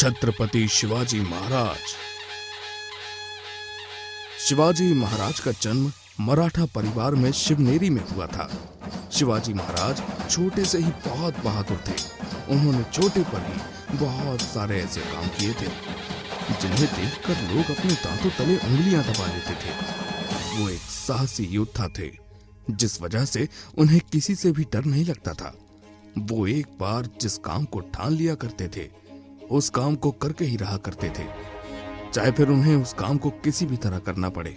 छत्रपति शिवाजी महाराज। शिवाजी महाराज का जन्म मराठा परिवार में शिवनेरी में हुआ था। शिवाजी महाराज छोटे से ही बहुत बहादुर थे। उन्होंने छोटे पर ही बहुत सारे ऐसे काम किए थे जिन्हें देखकर लोग अपने दांतों तले उंगलियां दबा लेते थे। वो एक साहसी योद्धा थे, जिस वजह से उन्हें किसी से भी डर नहीं लगता था। वो एक बार जिस काम को ठान लिया करते थे, उस काम को करके ही रहा करते थे, चाहे फिर उन्हें उस काम को किसी भी तरह करना पड़े।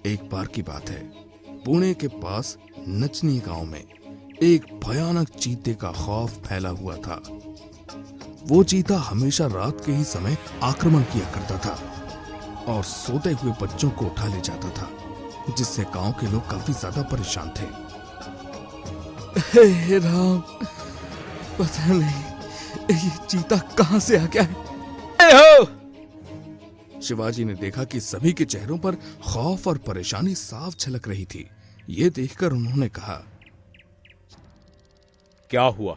एक बार की बात है, पुणे के पास नचनी गांव में एक भयानक चीते का खौफ फैला हुआ था। वो चीता हमेशा रात के ही समय आक्रमण किया करता था और सोते हुए बच्चों को उठा ले जाता था, जिससे गांव के लोग काफी ज्यादा परेशान थे। हे राम, पता नहीं ये चीता कहां से आ गया है। शिवाजी ने देखा कि सभी के चेहरों पर खौफ और परेशानी साफ झलक रही थी। ये देखकर उन्होंने कहा, क्या हुआ?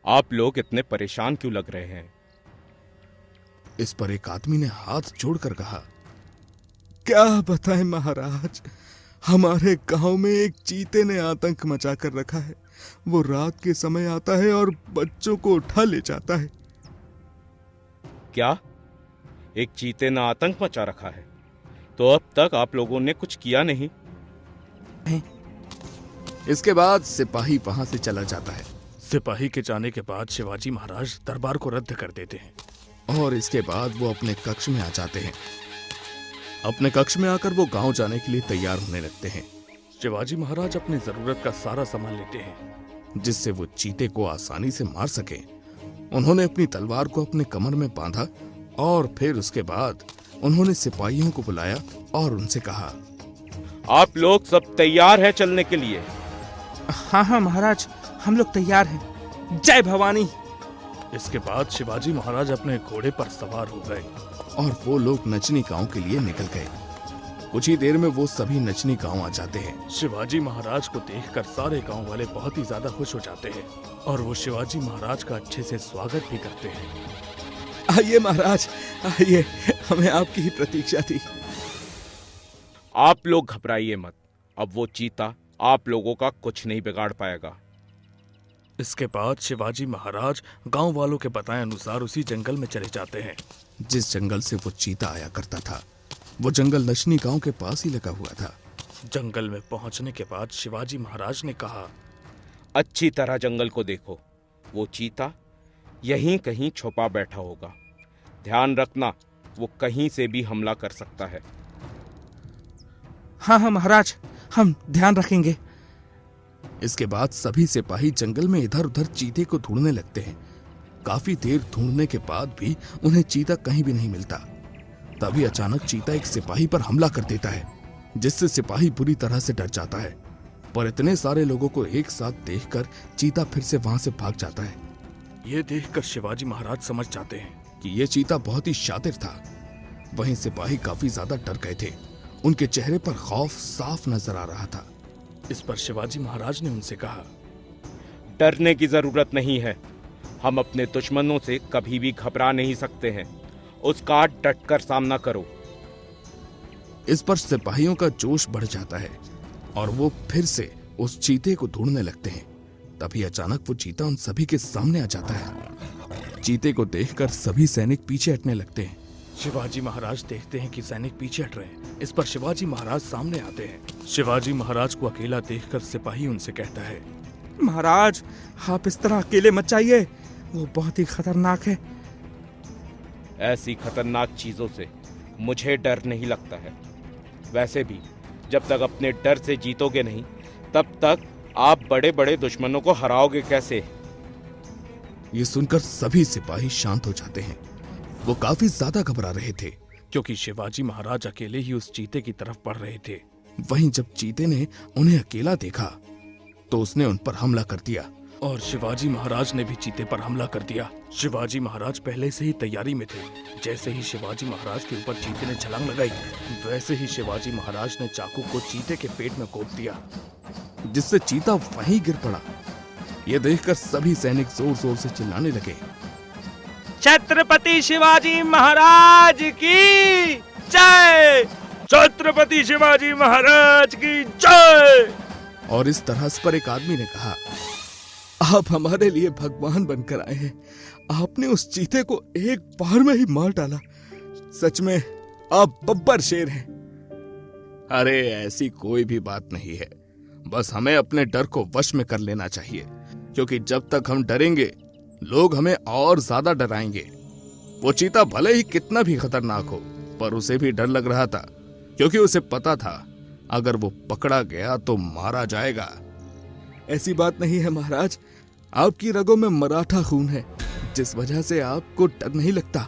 आप लोग इतने परेशान क्यों लग रहे हैं? इस पर एक आदमी ने हाथ जोड़कर कहा, क्या बताएं महाराज, हमारे गांव में एक चीते ने आतंक मचा कर रखा है। वो रात के समय आता है और बच्चों को उठा ले जाता है। क्या? एक चीते ने आतंक मचा रखा है? तो अब तक आप लोगों ने कुछ किया नहीं? इसके बाद सिपाही वहां से चला जाता है। सिपाही के जाने के बाद शिवाजी महाराज दरबार को रद्द कर देते हैं और इसके बाद वो अपने कक्ष में आ जाते हैं। अपने कक्ष में आकर वो गांव जाने के लिए तैयार होने लगते हैं। शिवाजी महाराज अपनी जरूरत का सारा सामान लेते हैं, जिससे वो चीते को आसानी से मार सके। उन्होंने अपनी तलवार को अपने कमर में बांधा और फिर उसके बाद उन्होंने सिपाहियों को बुलाया और उनसे कहा, आप लोग सब तैयार हैं चलने के लिए? हाँ महाराज, हम लोग तैयार हैं। जय भवानी। इसके बाद शिवाजी महाराज अपने घोड़े पर सवार हो गए और वो लोग नचनी गांव के लिए निकल गए। कुछ ही देर में वो सभी नचनी गांव आ जाते हैं। शिवाजी महाराज को देखकर सारे गांव वाले बहुत ही ज्यादा खुश हो जाते हैं और वो शिवाजी महाराज का अच्छे से स्वागत भी करते हैं। आइए महाराज, आइए, हमें आपकी ही प्रतीक्षा थी। आप लोग घबराइए मत, अब वो चीता आप लोगों का कुछ नहीं बिगाड़ पाएगा। इसके बाद शिवाजी महाराज गांव वालों के बताए अनुसार उसी जंगल में चले जाते हैं जिस जंगल से वो चीता आया करता था। वो जंगल नचनी गांव के पास ही लगा हुआ था। जंगल में पहुंचने के बाद शिवाजी महाराज ने कहा, अच्छी तरह जंगल को देखो, वो चीता यहीं कहीं छुपा बैठा होगा। ध्यान रखना, वो कहीं से भी हमला कर सकता है। हाँ महाराज, हम ध्यान रखेंगे। इसके बाद सभी सिपाही जंगल में इधर उधर चीते को ढूंढने लगते हैं। काफी देर ढूंढने के बाद भी उन्हें चीता कहीं भी नहीं मिलता। तभी अचानक चीता एक सिपाही पर हमला कर देता है, जिससे सिपाही बुरी तरह से डर जाता है। पर इतने सारे लोगों को एक साथ देखकर चीता फिर से वहां से भाग जाता है। ये देखकर शिवाजी महाराज समझ जाते हैं कि ये चीता बहुत ही शातिर था। वहीं सिपाही काफी ज्यादा डर गए थे। उनके चेहरे पर खौफ साफ नजर आ रहा था। इस पर शिवाजी महाराज ने उनसे कहा, डरने की जरूरत नहीं है। हम अपने दुश्मनों से कभी भी घबरा नहीं सकते हैं। उसका डटकर सामना करो। इस पर सिपाहियों का जोश बढ़ जाता है और वो फिर से उस चीते को ढूंढने लगते हैं। तभी अचानक वो चीता उन सभी के सामने आ जाता है। चीते को देखकर सभी सैनिक पीछे हटने लगते हैं। शिवाजी महाराज देखते हैं कि सैनिक पीछे हट रहे हैं। इस पर शिवाजी महाराज सामने आते हैं। शिवाजी महाराज को अकेला देखकर सिपाही उनसे कहता है, महाराज, आप इस तरह अकेले मत जाइए, वो बहुत ही खतरनाक है। ऐसी खतरनाक चीजों से मुझे डर नहीं लगता है। वैसे भी जब तक अपने डर से जीतोगे नहीं, तब तक आप बड़े बड़े दुश्मनों को हराओगे कैसे? ये सुनकर सभी सिपाही शांत हो जाते हैं। वो काफी ज्यादा घबरा रहे थे क्योंकि शिवाजी महाराज अकेले ही उस चीते की तरफ बढ़ रहे थे। वहीं जब चीते ने उन्हें अकेला देखा तो उसने उन पर हमला कर दिया और शिवाजी महाराज ने भी चीते पर हमला कर दिया। शिवाजी महाराज पहले से ही तैयारी में थे। जैसे ही शिवाजी महाराज के ऊपर चीते ने छलांग लगाई, वैसे ही शिवाजी महाराज ने चाकू को चीते के पेट में घोंप दिया, जिससे चीता वहीं गिर पड़ा। यह देखकर सभी सैनिक जोर जोर से चिल्लाने लगे। छत्रपति शिवाजी महाराज की जय। छत्रपति शिवाजी महाराज की जय। और इस तरह पर एक आदमी ने कहा, आप हमारे लिए भगवान बनकर आए हैं। आपने उस चीते को एक बार में ही मार डाला। सच में आप बब्बर शेर हैं। अरे ऐसी कोई भी बात नहीं है, बस हमें अपने डर को वश में कर लेना चाहिए, क्योंकि जब तक हम डरेंगे लोग हमें और ज्यादा डराएंगे। वो चीता भले ही कितना भी खतरनाक हो, पर उसे भी डर लग रहा था, क्योंकि उसे पता था अगर वो पकड़ा गया तो मारा जाएगा। ऐसी बात नहीं है महाराज, आपकी रगों में मराठा खून है, जिस वजह से आपको डर नहीं लगता।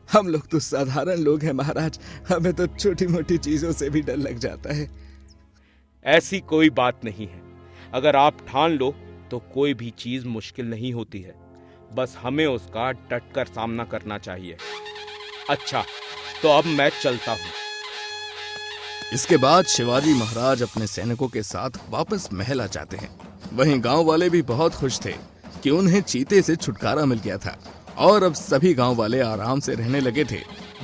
हम लोग तो साधारण लोग हैं महाराज, हमें तो छोटी मोटी चीजों से भी डर लग जाता है। ऐसी कोई बात नहीं है। अगर आप ठान लो तो कोई भी चीज मुश्किल नहीं होती है, बस हमें उसका डटकर सामना करना चाहिए। अच्छा, तो अब मैं चलता हूं। इसके बाद शिवाजी महाराज अपने सैनिकों के साथ वापस महल आ जाते हैं। वहीं गांव वाले भी बहुत खुश थे कि उन्हें चीते से छुटकारा मिल गया था और अब सभी गांव वाले आराम से रहने लगे थे।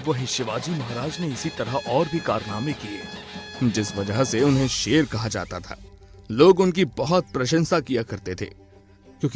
वही शिवाजी महाराज ने इसी तरह और भी कारनामे किए, जिस वजह से उन्हें शेर कहा जाता था। लोग उनकी बहुत प्रशंसा किया करते थे।